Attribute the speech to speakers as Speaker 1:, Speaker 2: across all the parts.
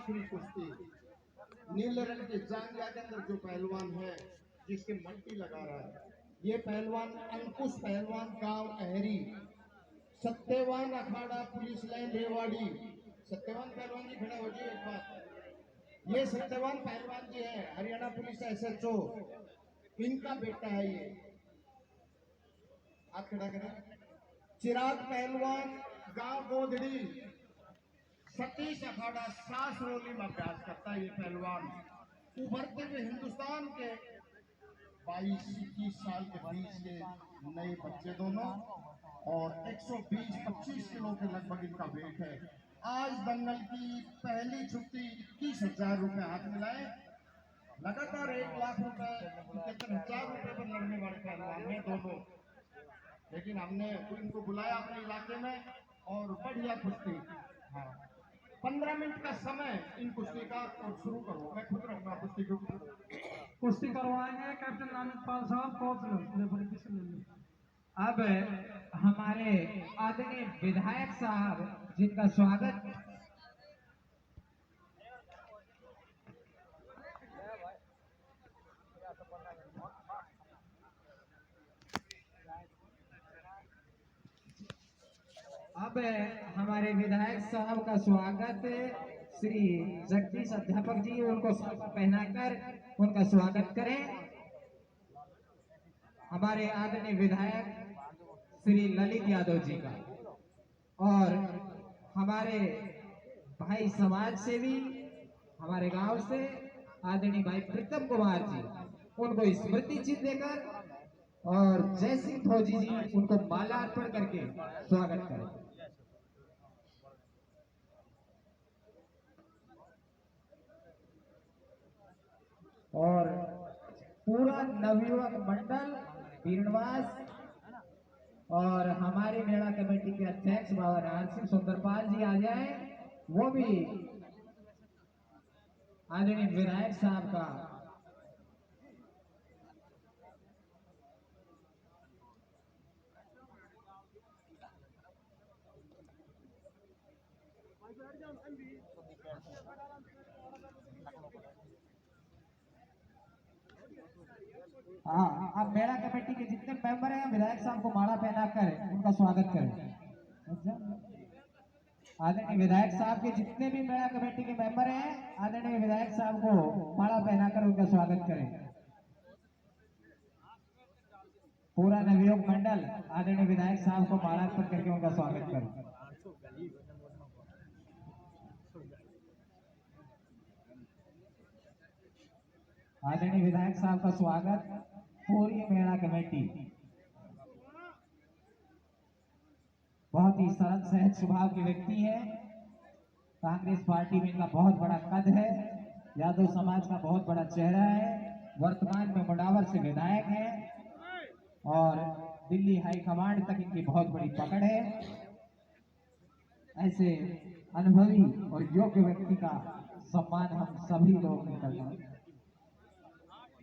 Speaker 1: आखिरी कुश्ती नीले रंग के जांघिया के अंदर जो पहलवान है जिसके मट्टी लगा रहा है, ये पहलवान अंकुश पहलवान गांव अहरी, सत्यवान अखाड़ा पुलिस लाइन रेवाड़ी। सत्यवान पहलवान जी खड़े हो जी एक बार। ये सत्यवान पहलवान जी है हरियाणा पुलिस SHO, इनका बेटा है ये। हाथ खड़ा करें। चिराग पहलवान गांव गोधड़ी, सतीश अखाड़ा सासरोली में अभ्यास करता है ये पहलवान। उभरते हुए हिंदुस्तान के 22-21 साल के बीच के नए बच्चे दोनों, और 120-25 किलो के लगभग इनका वेट है। आज दंगल की पहली छुट्टी 21,000 रुपए हाथ मिलाए। लगातार 1 लाख रुपए 73,000 रुपए पर लड़ने वाले पहलवान हैं दोनों, लेकिन हमने इनको बुलाया अपने इलाके में और बढ़िया कुश्ती। हाँ, 15 मिनट का समय इन कुश्ती का, और शुरू करो। मैं खुद रहूंगा कुश्ती के ऊपर।
Speaker 2: कुश्ती करवाएंगे कैप्टन नामितपाल साहब, कोच। अब हमारे आदरणीय विधायक साहब जिनका स्वागत अब हमारे विधायक साहब का स्वागत श्री जगदीश अध्यापक जी, उनको पहनाकर उनका स्वागत करें। हमारे आदरणीय विधायक श्री ललित यादव जी का, और हमारे भाई समाज सेवी हमारे गांव से आदरणीय भाई प्रीतम कुमार जी, उनको स्मृति चिन्ह देकर और जय सिंह फौजी जी उनको माला अर्पण करके स्वागत करें। और पूरा नवयुवक मंडल बीरनवास और हमारी मेला कमेटी के अध्यक्ष बाबा नारायण सिंह सुंदरपाल जी आ जाए, वो भी आदरणीय विधायक साहब का हाँ, अब मेला कमेटी के जितने मेंबर हैं विधायक साहब को माला पहनाकर उनका स्वागत करें। आदरणीय विधायक साहब के जितने भी मेला कमेटी के मेंबर हैं, आदरणीय विधायक साहब को माला पहनाकर उनका स्वागत करें। पूरा नवयुवक मंडल आदरणीय विधायक साहब को माला अर्पण करके उनका स्वागत करें। आदरणीय विधायक साहब का स्वागत पूरी मेला कमेटी। बहुत ही सरल सहज स्वभाव के व्यक्ति है। कांग्रेस पार्टी में इनका बहुत बड़ा कद है, यादव समाज का बहुत बड़ा चेहरा है, वर्तमान में मुंडावर से विधायक है और दिल्ली हाईकमांड तक इनकी बहुत बड़ी पकड़ है। ऐसे अनुभवी और योग्य व्यक्ति का सम्मान हम सभी लोग करते हैं।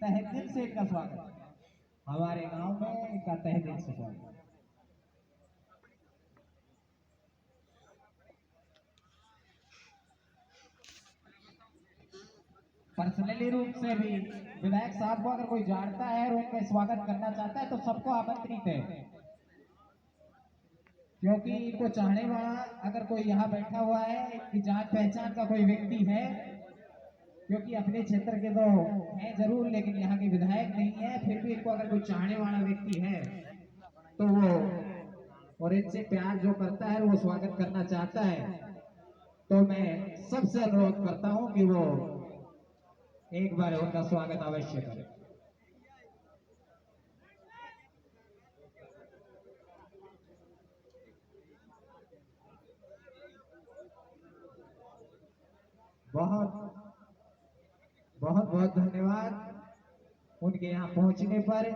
Speaker 2: तहे दिल से इनका स्वागत, हमारे गांव में इनका तहे दिल से स्वागत। पर्सनली रूप से भी विधायक साहब को अगर कोई जानता है और उनका स्वागत करना चाहता है तो सबको आमंत्रित है, क्योंकि इनको चाहने वाला अगर कोई यहाँ बैठा हुआ है, इनकी जान पहचान का कोई व्यक्ति है, क्योंकि अपने क्षेत्र के तो हैं जरूर लेकिन यहाँ के विधायक नहीं है, फिर भी इनको अगर कोई चाहने वाला व्यक्ति है तो वो और इनसे प्यार जो करता है वो स्वागत करना चाहता है, तो मैं सबसे अनुरोध करता हूँ कि वो एक बार उनका स्वागत अवश्य करें। बहुत बहुत बहुत धन्यवाद उनके यहाँ पहुंचने पर।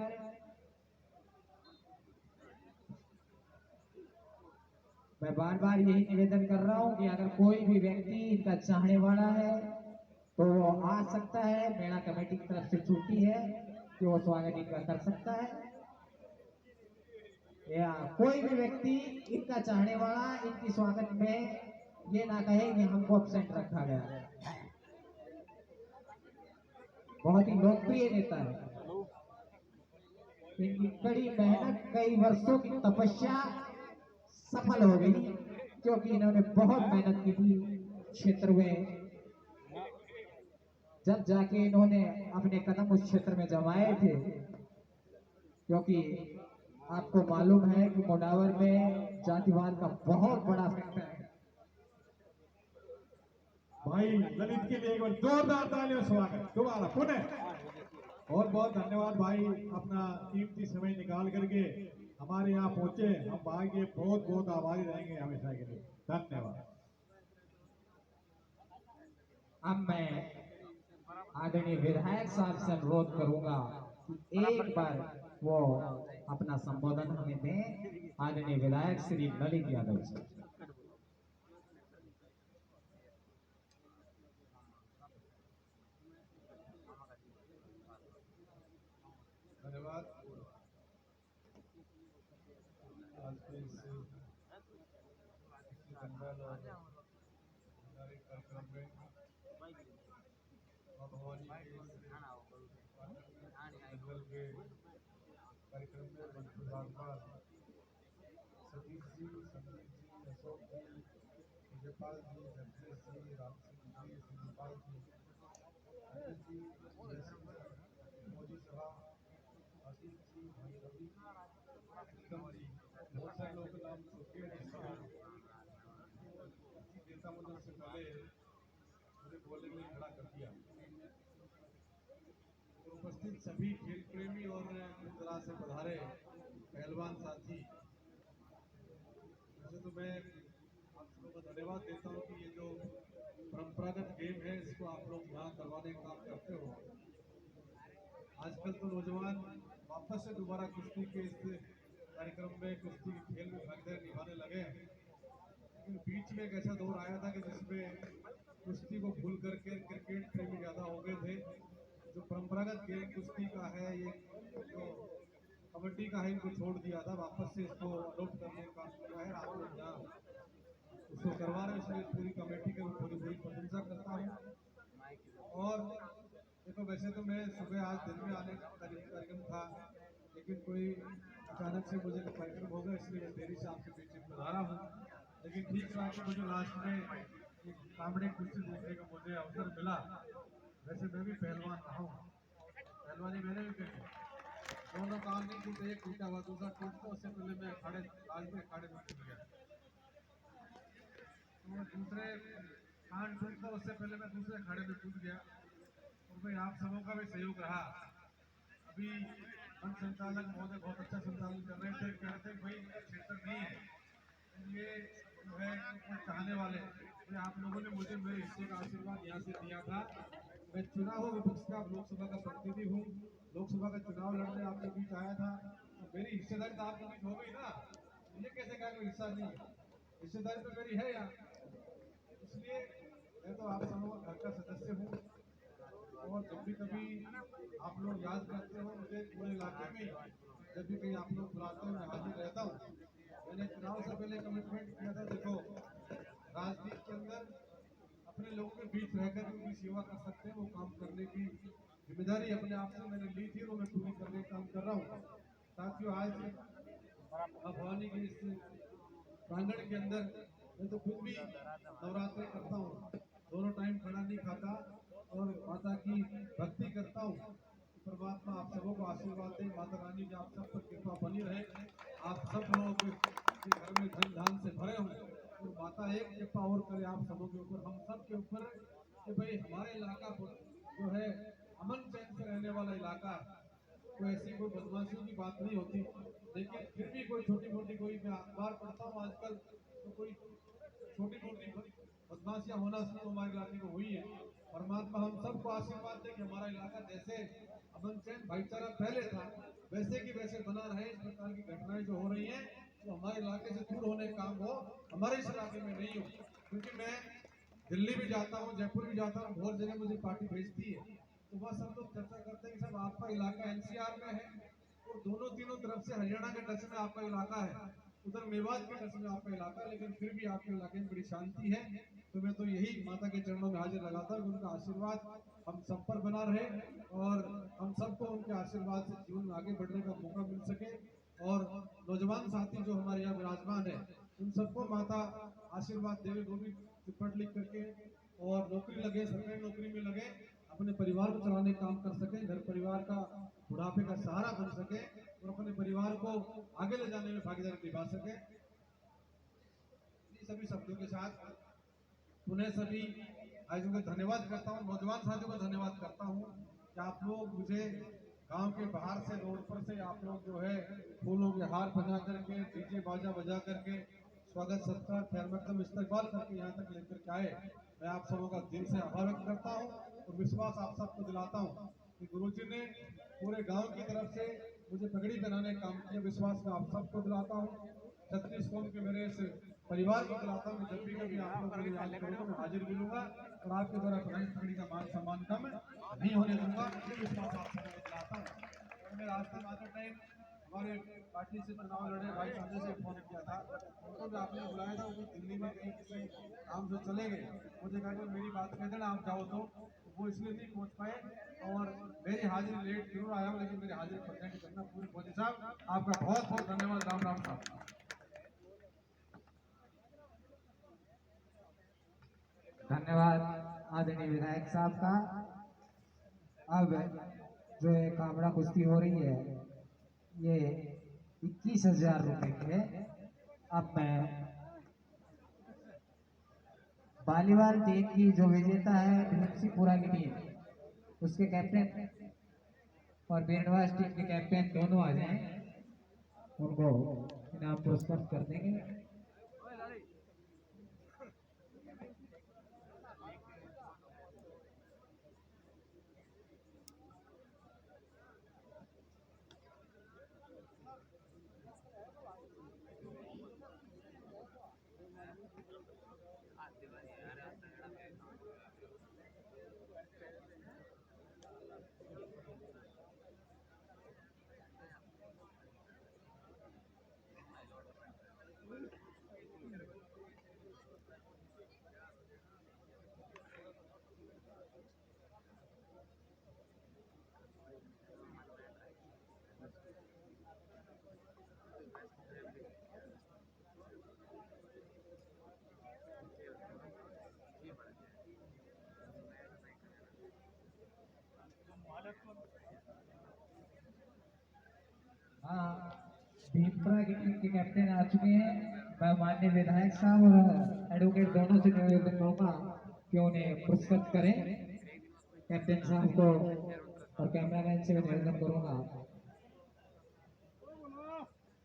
Speaker 2: मैं बार बार यही निवेदन कर रहा हूं कि अगर कोई भी व्यक्ति इनका चाहने वाला है तो वो आ सकता है, मेला कमेटी की तरफ से छुट्टी है कि वो स्वागत इनका कर सकता है, या कोई भी व्यक्ति इनका चाहने वाला इनकी स्वागत में ये ना कहे कि हमको अपसेंट रखा गया। बहुत ही लोकप्रिय नेता है। इनकी कड़ी मेहनत, कई वर्षों की तपस्या सफल हो गई, क्योंकि इन्होंने बहुत मेहनत की थी क्षेत्र में। जब जाके इन्होंने अपने कदम उस क्षेत्र में जमाए थे, क्योंकि आपको मालूम है कि मुनावर में जातिवाद का बहुत बड़ा फैक्टर है।
Speaker 3: भाई ललित के लिए एक बार जोरदार तालियों से स्वागत दोबारा पुनः। और बहुत धन्यवाद भाई, अपना कीमती समय निकाल करके हमारे यहाँ पहुंचे। हम भाई के बहुत बहुत आभारी रहेंगे हमेशा के लिए। धन्यवाद।
Speaker 2: अब मैं आदरणीय विधायक साहब से अनुरोध करूंगा कि एक बार वो अपना संबोधन हमें दें। आदरणीय विधायक श्री ललित यादव जी।
Speaker 3: धन्यवाद। आज के इस दंगल और भंडारे कार्यक्रम में भवानी के दंगल के कार्यक्रम में मंत्री राजपाल सतीश जी, संदीप जी, अशोक जी, विजयपाल जी, जगदीश जी, राम सिंह जी, संजयपाल जी, अनिल जी, मोदी सभा, आशीष जी, भाई रवि, विक्रम जी, बहुत सारे लोगों के नाम चुके हैं जिससे नेता मंडल से पहले मुझे बोलने के लिए खड़ा कर दिया। और उपस्थित सभी खेल प्रेमी और दूर दराज से पधारे पहलवान साथी, वैसे तो मैं आप सबों को धन्यवाद देता हूँ कि ये जो परंपरागत गेम है इसको आप लोग यहाँ करवाने का काम करते हो। आजकल तो नौजवान वापस से दोबारा कुश्ती के इस कार्यक्रम में, कुश्ती के खेल में भागीदारी निभाने लगे हैं। लेकिन बीच में एक ऐसा दौर आया था कि जिसमें कुश्ती को भूल करके क्रिकेट प्रेमी ज़्यादा हो गए थे। जो परंपरागत गेम कुश्ती का है, ये जो कबड्डी का है, इनको छोड़ दिया था। वापस से इसको अडोप्ट करने का काम किया है। आप लोग यहाँ उसको करवा रहे हैं, इसलिए पूरी कमेटी की पूरी पूरी प्रशंसा करता हूँ। और देखो, वैसे तो मैं सुबह आज दिन में आने का कार्यक्रम था, लेकिन कोई अचानक से मुझे कार्यक्रम हो गया, इसलिए मैं देरी से आपके बीच में पधारा हूँ। लेकिन ठीक रहा कि मुझे लास्ट में एक कांबड़े कुश्ती देखने का मुझे अवसर मिला। वैसे मैं भी पहलवान रहा हूँ, पहलवानी मैंने भी करी। दोनों कान नहीं टूटे, एक टूटा हुआ, दूसरा टूटता उससे पहले मैं अखाड़े आज में अखाड़े में टूट गया। तो दूसरे कान टूटता उससे पहले मैं दूसरे अखाड़े में टूट गया। और भाई आप सबों का भी सहयोग रहा। अभी वन संचालक महोदय बहुत अच्छा संचालन कर रहे थे, कह रहे थे भाई क्षेत्र नहीं है, ये जो है कुछ चाहने वाले, तो आप लोगों ने मुझे मेरे हिस्से का आशीर्वाद यहाँ से दिया था। मैं चुना हुआ विपक्ष का लोकसभा का प्रतिनिधि हूँ, लोकसभा का चुनाव लड़ने आपके बीच आया था, तो मेरी हिस्सेदारी तो आपके बीच हो गई ना। ये कैसे कहा कोई हिस्सा नहीं है, हिस्सेदारी तो मेरी है यहाँ। इसलिए मैं तो आप सबों का घर का सदस्य हूँ। और जब भी कभी आप लोग याद करते हो मुझे, पूरे इलाके में जब भी कहीं आप लोग बुलाते हो मैं हाजिर रहता हूँ। मैंने चुनाव से पहले कमिटमेंट किया था, देखो राजनीति के अंदर अपने लोगों के बीच रहकर उनकी सेवा कर सकते हैं, वो काम करने की जिम्मेदारी अपने आप से मैंने ली थी और मैं पूरी करने का काम कर रहा हूँ। साथियों, आज भवानी के इस प्रांगण के अंदर मैं तो खुद भी नवरात्रि करता हूँ, दोनों टाइम खाना नहीं खाता और माता की भक्ति करता हूँ। परमात्मा आप सबों को आशीर्वाद दे, माता रानी की आप सब पर कृपा बनी रहे, आप सब लोगों के घर में धन धान से भरे हों और माता एक कृपा और करे आप सबों के ऊपर, हम सब के ऊपर, कि भाई हमारे इलाका जो है अमन चैन से रहने वाला इलाका है। कोई ऐसी कोई बदमाशियों की बात नहीं होती, लेकिन फिर भी कोई छोटी मोटी, कोई मैं अखबार पढ़ता हूँ आजकल, तो कोई छोटी मोटी बदमाशियां होना शुरू हमारे इलाके में हुई है। परमात्मा हम सबको आशीर्वाद दे कि हमारा इलाका जैसे अमन चैन भाईचारा पहले था वैसे की वैसे बना रहे। इस प्रकार की घटनाएं जो हो रही हैं वो हमारे इलाके से दूर होने का काम हो, हमारे इस इलाके में नहीं हो। क्योंकि मैं दिल्ली भी जाता हूँ, जयपुर भी जाता हूँ, बहुत जगह मुझे पार्टी भेजती है, तो वह सब लोग चर्चा करते हैं कि साहब आपका इलाका एनसीआर में है और दोनों तीनों तरफ से हरियाणा के टच में आपका इलाका है, उधर मेवात के कस्बे में आपका इलाका, लेकिन फिर भी आपके इलाके में बड़ी शांति है। तो मैं तो यही माता के चरणों में हाजिर लगाता हूँ कि उनका आशीर्वाद हम सब पर बना रहे और हम सबको उनके आशीर्वाद से जीवन में आगे बढ़ने का मौका मिल सके। और नौजवान साथी जो हमारे यहाँ विराजमान है, उन सबको माता आशीर्वाद देवे, वो भी पढ़ लिख करके और नौकरी लगे, सरकारी नौकरी में लगे, अपने परिवार को चलाने का काम कर सके, घर परिवार का बुढ़ापे का सहारा बन सके और अपने परिवार को आगे ले जाने में भागीदारी निभा सके। सभी शब्दों के साथ पुनः सभी आयोजकों को धन्यवाद करता हूँ, नौजवान साथियों को धन्यवाद करता हूँ कि आप लोग मुझे गांव के बाहर से, रोड पर से आप लोग जो है फूलों के हार बजा करके, डीजे बाजा बजा करके स्वागत सत्कार खैरमकदम इस्तकबाल करके यहाँ तक लेकर के आए। मैं आप सबों का दिल से आभार व्यक्त करता हूँ और विश्वास आप सबको दिलाता हूँ कि गुरुजी ने पूरे गांव की तरफ से मुझे पगड़ी पहनाने का काम किया। विश्वास मैं आप सबको दिलाता हूँ, 36 कौम के मेरे इस परिवार को दिलाता हूँ। जब भी कभी आप लोग मुझे याद करोगे मैं हाजिर मिलूंगा और आपके द्वारा पगड़ी का मान सम्मान कम नहीं होने दूंगा, ये विश्वास आप सबको दिलाता हूँ। मैं रास्ते में आते टाइम हमारे पार्टी से चुनाव लड़े भाई संजय से फोन किया था, उनको भी आपने बुलाया था, वो दिल्ली में कहीं किसी काम से चले गए। मुझे कहा कि मेरी बात कह देना आप जाओ, तो वो इसलिए नहीं पहुंच पाए और मेरी हाजिरी लेट जरूर आया हूँ, लेकिन मेरी हाजिरी प्रेजेंट करना पूरी फौजी साहब आपका बहुत बहुत धन्यवाद। राम राम साहब।
Speaker 2: धन्यवाद आदरणीय विधायक साहब का। अब जो ये कामड़ा कुश्ती हो रही है, ये 21,000 रुपए की है। अब मैं बालीवाल टीम की जो विजेता है भीमसीपुरा की टीम, उसके कैप्टन और बीरनवास टीम के कैप्टन दोनों आ जाएं, उनको इनाम पुरस्कृत कर देंगे। हाँ, भीमपुरा की टीम के कैप्टन आ चुके हैं। मैं माननीय विधायक साहब और एडवोकेट दोनों से निवेदन करूंगा कि उन्हें पुरस्कृत करें। कैप्टन साहब को और कैमरामैन से भी निवेदन करूंगा।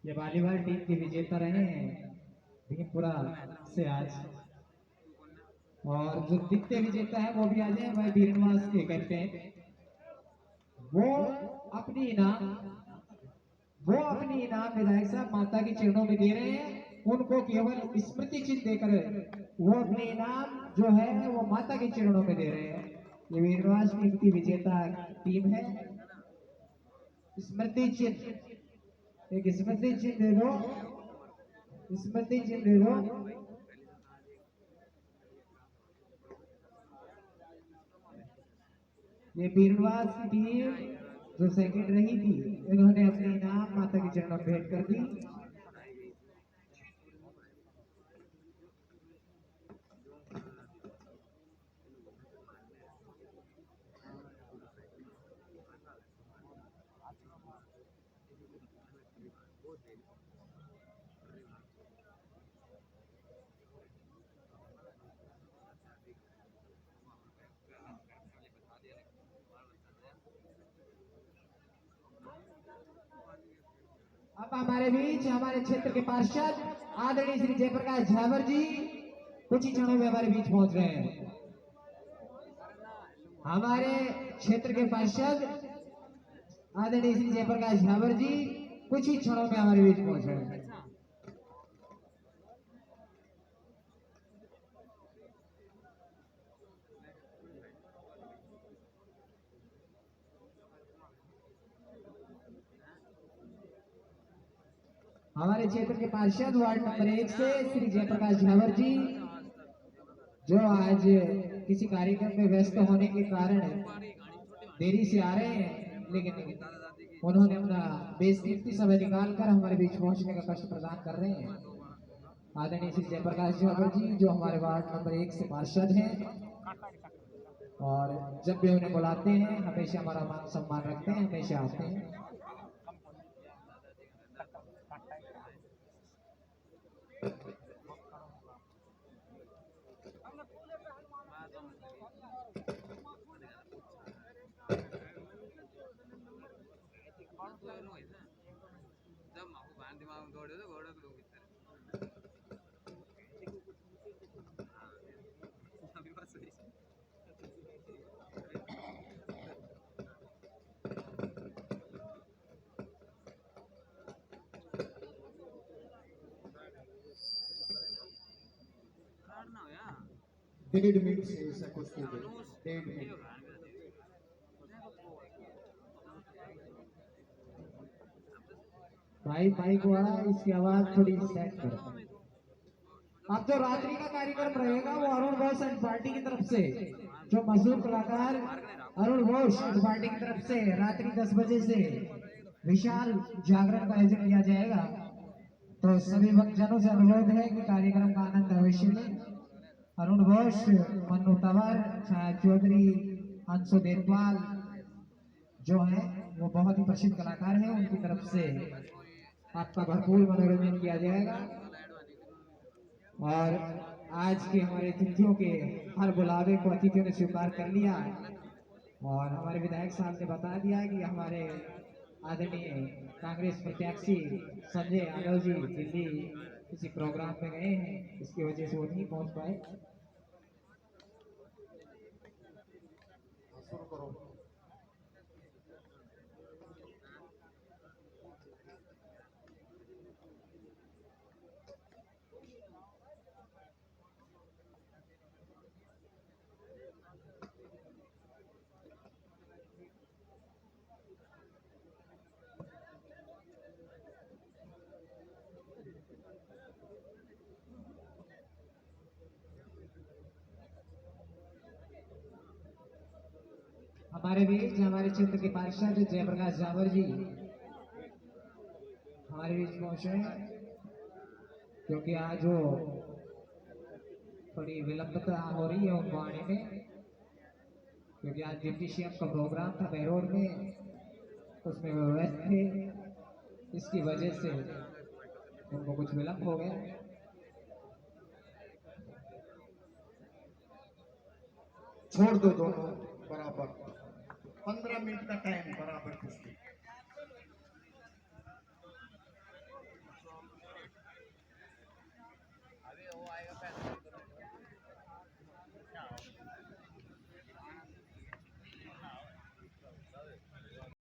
Speaker 2: ये वॉलीबॉल टीम के विजेता रहे हैं भीमपुरा से आज, और जो द्वितीय विजेता है वो भी आ जाए। भाई बीरनवास के कैप्टन, वो अपनी इनाम विधायक साहब माता के चरणों में दे रहे हैं। उनको केवल स्मृति चिन्ह देकर वो अपने इनाम जो है वो माता के चरणों में दे रहे हैं। ये वीरवास टीम की विजेता टीम है। स्मृति चिन्ह, एक स्मृति चिन्ह दे दो, स्मृति चिन्ह दे दो। ये बीरनवास की टीम जो सेकंड रही थी, इन्होंने अपने इनाम माता के चरणों में भेंट कर दी। अब हमारे बीच हमारे क्षेत्र के पार्षद आदरणीय श्री जयप्रकाश झावर जी कुछ ही क्षणों में हमारे बीच पहुंच रहे हैं। हमारे क्षेत्र के पार्षद आदरणीय श्री जयप्रकाश झावर जी कुछ ही क्षणों में हमारे बीच पहुंच रहे हैं। हमारे क्षेत्र के पार्षद वार्ड नंबर 1 से श्री जयप्रकाश झावर जी, जो आज किसी कार्यक्रम में व्यस्त होने के कारण देरी से आ रहे हैं, लेकिन उन्होंने अपना बेशकीमती समय निकालकर हमारे बीच पहुंचने का कष्ट प्रदान कर रहे हैं। आदरणीय श्री जयप्रकाश झावर जी, जो हमारे वार्ड नंबर 1 से पार्षद हैं, और जब भी उन्हें बुलाते हैं हमेशा हमारा मान सम्मान रखते हैं, हमेशा आते हैं।
Speaker 1: डेढ़ मिनट से ऐसा कुछ हो गया, 1.5 मिनट।
Speaker 2: भाई माइक वाला इसकी आवाज थोड़ी सेट करो। अब जो रात्रि का कार्यक्रम रहेगा वो अरुण घोष एंड पार्टी की तरफ से, जो मशहूर कलाकार अरुण घोष एंड पार्टी की तरफ से रात्रि 10 बजे से विशाल जागरण का आयोजन किया जाएगा। तो सभी भक्तजनों से अनुरोध है कि कार्यक्रम का आनंद अवश्य लें। अरुण घोष, मन्नू तंवर, छाया चौधरी, अंशु देवपाल जो है वो बहुत ही प्रसिद्ध कलाकार हैं, उनकी तरफ से आपका भरपूर मनोरंजन किया जाएगा। और आज के हमारे अतिथियों के हर बुलावे को अतिथियों ने स्वीकार कर लिया, और हमारे विधायक साहब ने बता दिया कि हमारे आदरणीय कांग्रेस प्रत्याशी संजय यादव जी दिल्ली किसी प्रोग्राम में गए हैं, इसकी वजह से वो नहीं पहुंच पाए।
Speaker 1: शुरू करो।
Speaker 2: हमारे बीच हमारे क्षेत्र के पार्षद जयप्रकाश झावर जी हमारे बीच पहुंचे हैं, क्योंकि आज वो थोड़ी विलंबता हो रही है उनको आने में, क्योंकि आज डिप्टी सीएम का प्रोग्राम था बहरोड में, उसमें वो व्यस्त थे, इसकी वजह से उनको कुछ विलंब हो गया।
Speaker 1: छोड़ दो दोनों बराबर, 15 मिनट का टाइम।